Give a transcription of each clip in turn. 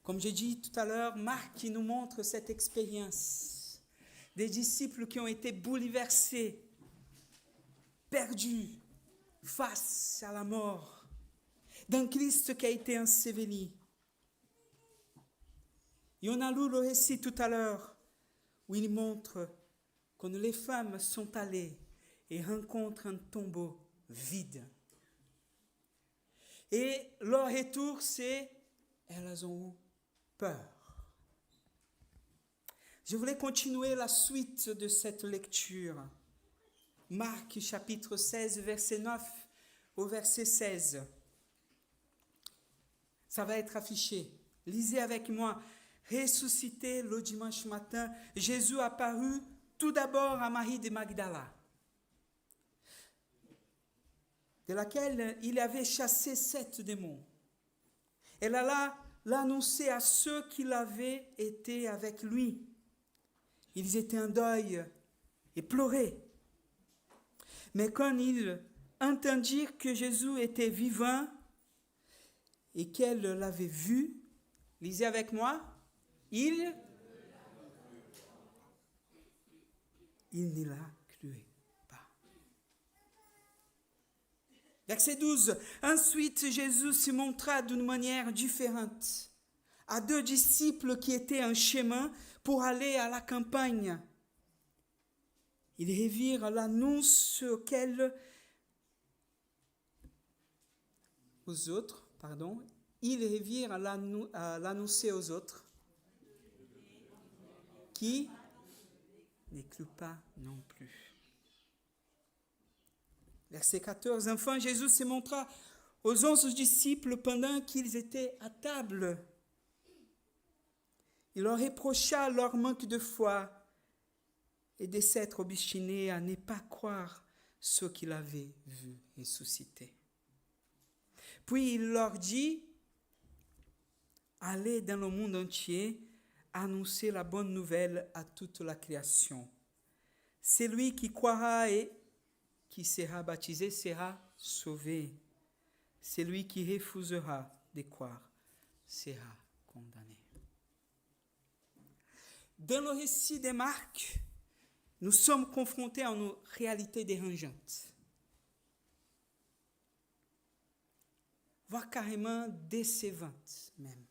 Comme j'ai dit tout à l'heure, Marc qui nous montre cette expérience des disciples qui ont été bouleversés, perdus face à la mort, d'un Christ qui a été enseveli. Et on a lu le récit tout à l'heure où il montre que les femmes sont allées et rencontrent un tombeau vide. Et leur retour, c'est elles ont eu peur. Je voulais continuer la suite de cette lecture. Marc chapitre 16, verset 9 au verset 16. Ça va être affiché. Lisez avec moi. Ressuscité le dimanche matin, Jésus apparut tout d'abord à Marie de Magdala, de laquelle il avait chassé 7 démons. Elle alla l'annoncer à ceux qui l'avaient été avec lui. Ils étaient en deuil et pleuraient. Mais quand ils entendirent que Jésus était vivant et qu'elle l'avait vu, lisez avec moi, il ne la crut pas. Verset 12. Ensuite, Jésus se montra d'une manière différente à 2 disciples qui étaient en chemin pour aller à la campagne. Ils revirent l'annonce ils revirent l'annoncer aux autres qui ne crurent pas non plus. Verset 14. Enfin, Jésus se montra aux 11 disciples pendant qu'ils étaient à table. Il leur reprocha leur manque de foi et de s'être obstinés à ne pas croire ce qu'il avait vu ressusciter. Puis il leur dit, allez dans le monde entier, annoncer la bonne nouvelle à toute la création. Celui qui croira et qui sera baptisé sera sauvé. Celui qui refusera de croire sera condamné. Dans le récit de Marc, nous sommes confrontés à une réalité dérangeante, voire carrément décevante même.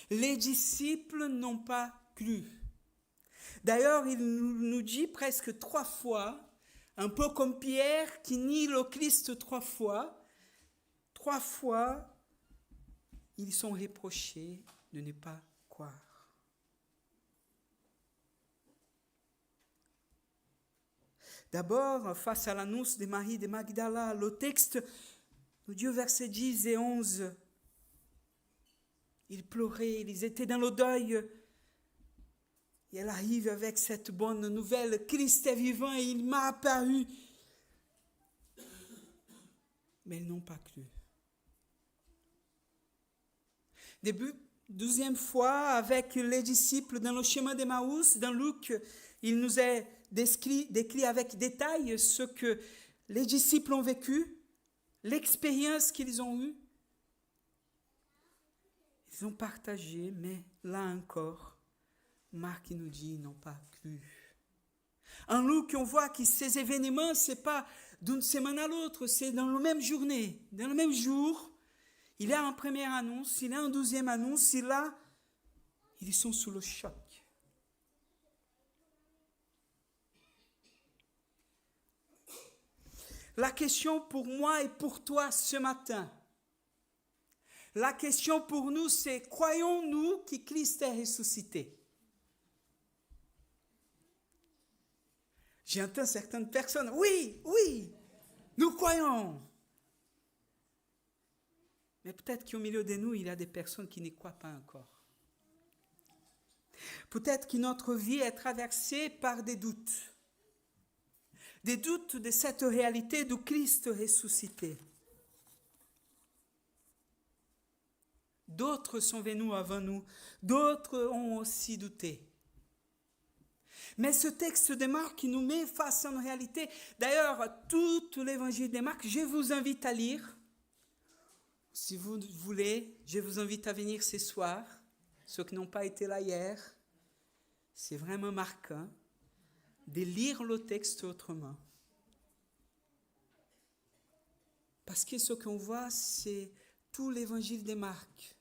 Les disciples n'ont pas cru. D'ailleurs, il nous dit presque 3 fois, un peu comme Pierre qui nie le Christ 3 fois. 3 fois, ils sont reprochés de ne pas croire. D'abord, face à l'annonce de Marie de Magdala, le texte nous dit au verset 10 et 11, ils pleuraient, ils étaient dans le deuil. Et elle arrive avec cette bonne nouvelle, Christ est vivant et il m'a apparu. Mais ils n'ont pas cru. Deuxième fois, avec les disciples dans le chemin d'Emmaüs, dans Luc, il nous est décrit avec détail ce que les disciples ont vécu, l'expérience qu'ils ont eue. Ils ont partagé, mais là encore, Marc nous dit, ils n'ont pas cru. En Luc, on voit que ces événements, ce n'est pas d'une semaine à l'autre, c'est dans la même journée, dans le même jour. Il y a une première annonce, il y a une deuxième annonce, et là, ils sont sous le choc. La question pour moi et pour toi ce matin, la question pour nous, c'est croyons-nous que Christ est ressuscité? J'entends certaines personnes, oui, nous croyons. Mais peut-être qu'au milieu de nous, il y a des personnes qui ne croient pas encore. Peut-être que notre vie est traversée par des doutes de cette réalité du Christ ressuscité. D'autres sont venus avant nous, d'autres ont aussi douté. Mais ce texte de Marc nous met face à une réalité. D'ailleurs, tout l'évangile de Marc, je vous invite à lire. Si vous voulez, je vous invite à venir ce soir ceux qui n'ont pas été là hier, c'est vraiment marquant de lire le texte autrement. Parce que ce qu'on voit, c'est tout l'évangile de Marc.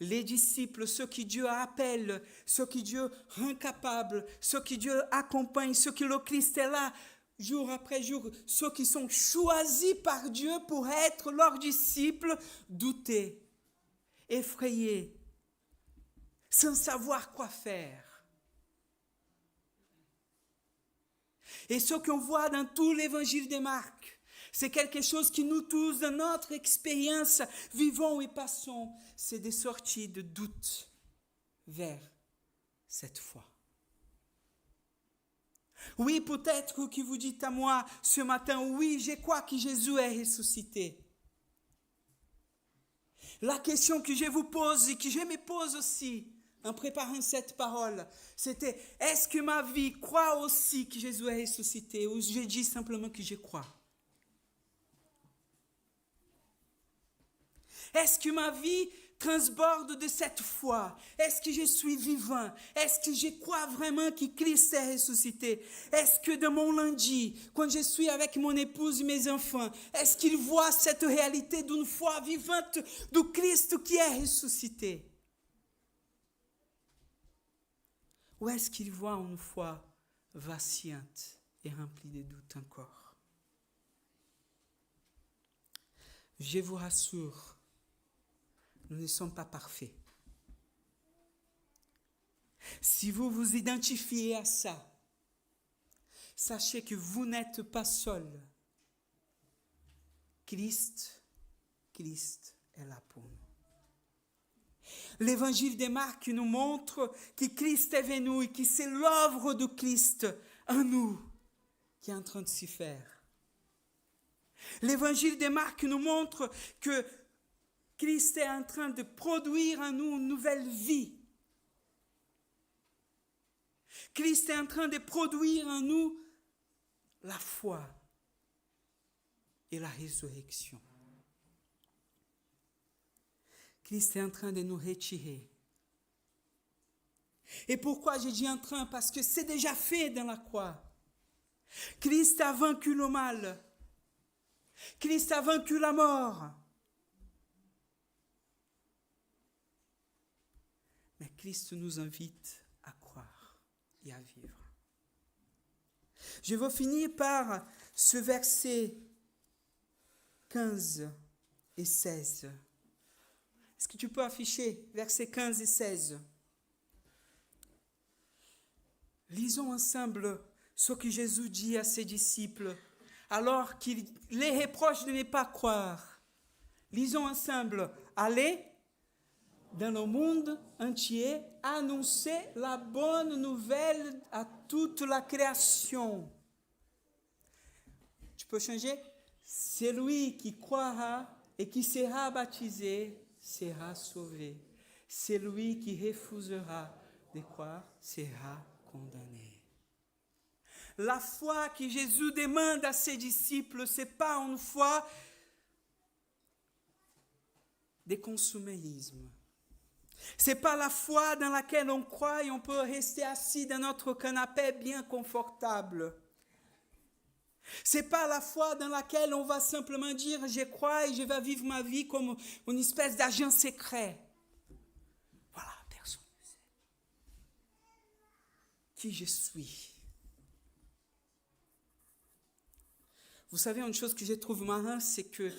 Les disciples, ceux qui Dieu appelle, ceux qui Dieu rend capables, ceux qui Dieu accompagne, ceux qui le Christ est là, jour après jour, ceux qui sont choisis par Dieu pour être leurs disciples, doutés, effrayés, sans savoir quoi faire. Et ce qu'on voit dans tout l'évangile de Marc, c'est quelque chose qui nous tous, dans notre expérience, vivons et passons. C'est des sorties de doute vers cette foi. Oui, peut-être que vous dites à moi ce matin, oui, je crois que Jésus est ressuscité. La question que je vous pose et que je me pose aussi en préparant cette parole, c'était, est-ce que ma vie croit aussi que Jésus est ressuscité ou je dis simplement que je crois? Est-ce que ma vie transborde de cette foi? Est-ce que je suis vivant? Est-ce que je crois vraiment que Christ est ressuscité? Est-ce que de mon lundi, quand je suis avec mon épouse et mes enfants, est-ce qu'ils voient cette réalité d'une foi vivante du Christ qui est ressuscité? Ou est-ce qu'ils voient une foi vacillante et remplie de doutes encore? Je vous rassure, nous ne sommes pas parfaits. Si vous vous identifiez à ça, sachez que vous n'êtes pas seul. Christ est là pour nous. L'évangile de Marc nous montre que Christ est venu et que c'est l'œuvre de Christ en nous qui est en train de s'y faire. L'évangile de Marc nous montre que Christ est en train de produire en nous une nouvelle vie. Christ est en train de produire en nous la foi et la résurrection. Christ est en train de nous retirer. Et pourquoi je dis en train? Parce que c'est déjà fait dans la croix. Christ a vaincu le mal. Christ a vaincu la mort. Mais Christ nous invite à croire et à vivre. Je vais finir par ce verset 15 et 16. Est-ce que tu peux afficher versets 15 et 16? Lisons ensemble ce que Jésus dit à ses disciples alors qu'il les reproche de ne pas croire. Lisons ensemble. Allez dans le monde entier, annoncer la bonne nouvelle à toute la création. Tu peux changer? Celui qui croira et qui sera baptisé sera sauvé. Celui qui refusera de croire sera condamné. La foi que Jésus demande à ses disciples, ce n'est pas une foi de consumérisme. Ce n'est pas la foi dans laquelle on croit et on peut rester assis dans notre canapé bien confortable. Ce n'est pas la foi dans laquelle on va simplement dire « je crois et je vais vivre ma vie comme une espèce d'agent secret ». Voilà, personne ne sait qui je suis. Vous savez, une chose que je trouve marrant, c'est que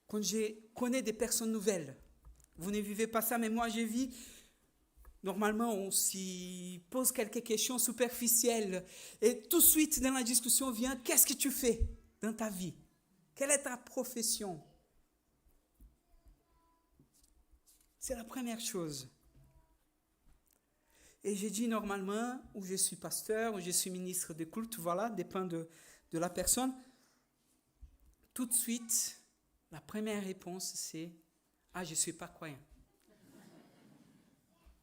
quand je connais des personnes nouvelles, vous ne vivez pas ça, mais moi je vis. Normalement, on s'y pose quelques questions superficielles. Et tout de suite, dans la discussion vient, qu'est-ce que tu fais dans ta vie? Quelle est ta profession? C'est la première chose. Et j'ai dit normalement, ou je suis pasteur, ou je suis ministre de culte, voilà, dépend de la personne. Tout de suite, la première réponse, c'est « Ah, je ne suis pas croyant ».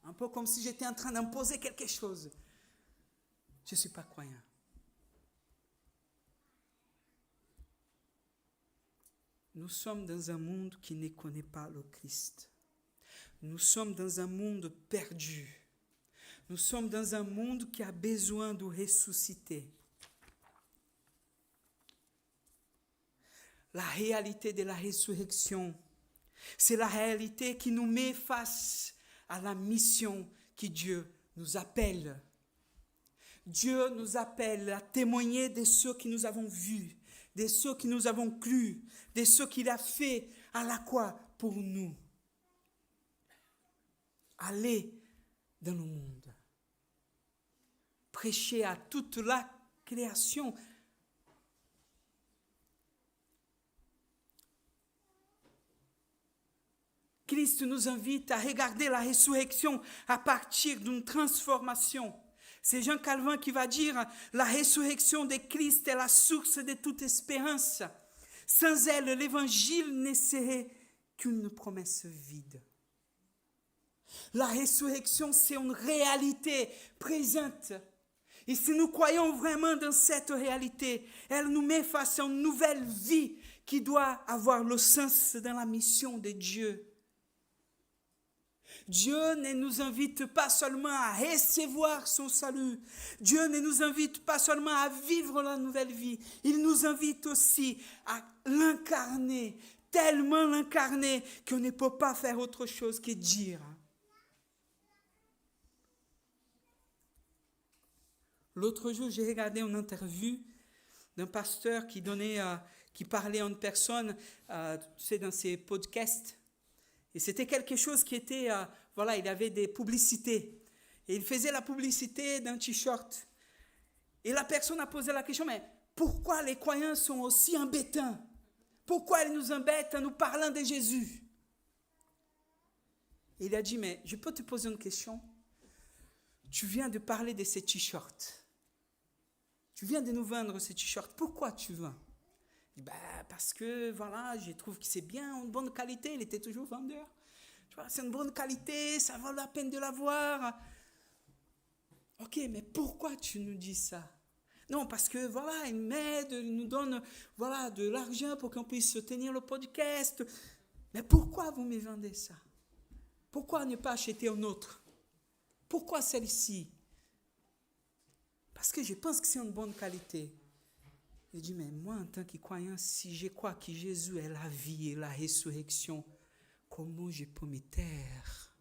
Un peu comme si j'étais en train d'imposer quelque chose. Je ne suis pas croyant. Nous sommes dans un monde qui ne connaît pas le Christ. Nous sommes dans un monde perdu. Nous sommes dans un monde qui a besoin de ressusciter. La réalité de la résurrection, c'est la réalité qui nous met face à la mission que Dieu nous appelle. Dieu nous appelle à témoigner de ce que nous avons vu, de ce que nous avons cru, de ce qu'il a fait à la croix pour nous. Allez dans le monde. Prêchez à toute la création. Christ nous invite à regarder la résurrection à partir d'une transformation. C'est Jean Calvin qui va dire « La résurrection de Christ est la source de toute espérance. Sans elle, l'évangile ne serait qu'une promesse vide. » La résurrection, c'est une réalité présente. Et si nous croyons vraiment dans cette réalité, elle nous met face à une nouvelle vie qui doit avoir le sens dans la mission de Dieu. Dieu ne nous invite pas seulement à recevoir son salut. Dieu ne nous invite pas seulement à vivre la nouvelle vie. Il nous invite aussi à l'incarner, tellement l'incarner qu'on ne peut pas faire autre chose que dire. L'autre jour, j'ai regardé une interview d'un pasteur qui parlait à une personne, dans ses podcasts. Et c'était quelque chose qui était, il avait des publicités. Et il faisait la publicité d'un t-shirt. Et la personne a posé la question, mais pourquoi les croyants sont aussi embêtants? Pourquoi ils nous embêtent en nous parlant de Jésus? Et il a dit, mais je peux te poser une question? Tu viens de parler de ces t-shirts. Tu viens de nous vendre ces t-shirts. Pourquoi tu vends? Parce que, je trouve que c'est bien, en bonne qualité. Il était toujours vendeur. Tu vois, c'est une bonne qualité, ça vaut la peine de l'avoir. Ok, mais pourquoi tu nous dis ça? Non, parce que, il m'aide, il nous donne, de l'argent pour qu'on puisse tenir le podcast. Mais pourquoi vous me vendez ça? Pourquoi ne pas acheter un autre? Pourquoi celle-ci? Parce que je pense que c'est une bonne qualité. Il dit, mais moi, en tant que croyant, si je crois que Jésus est la vie et la résurrection, comment je peux me taire?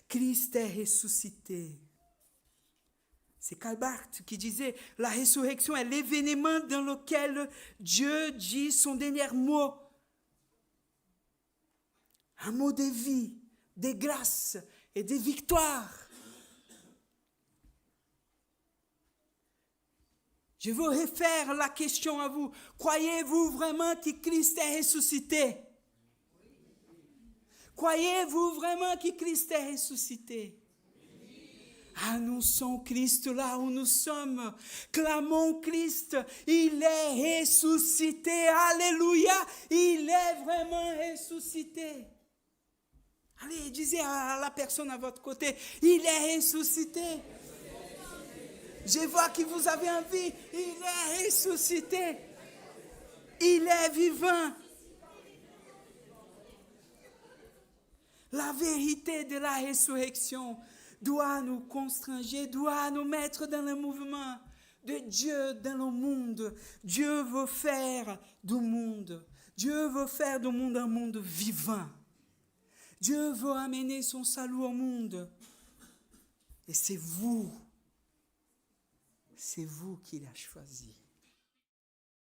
Christ est ressuscité. C'est Karl Barth qui disait, la résurrection est l'événement dans lequel Dieu dit son dernier mot. Un mot de vie, de grâce et de victoire. Je veux refaire la question à vous. Croyez-vous vraiment que Christ est ressuscité? Croyez-vous vraiment que Christ est ressuscité? Annonçons Christ là où nous sommes. Clamons Christ. Il est ressuscité. Alléluia. Il est vraiment ressuscité. Allez, disez à la personne à votre côté, il est ressuscité. Je vois que vous avez envie. Il est ressuscité. Il est vivant. La vérité de la résurrection doit nous constranger, doit nous mettre dans le mouvement de Dieu dans le monde. Dieu veut faire du monde. Dieu veut faire du monde un monde vivant. Dieu veut amener son salut au monde. Et c'est vous qu'il a choisi.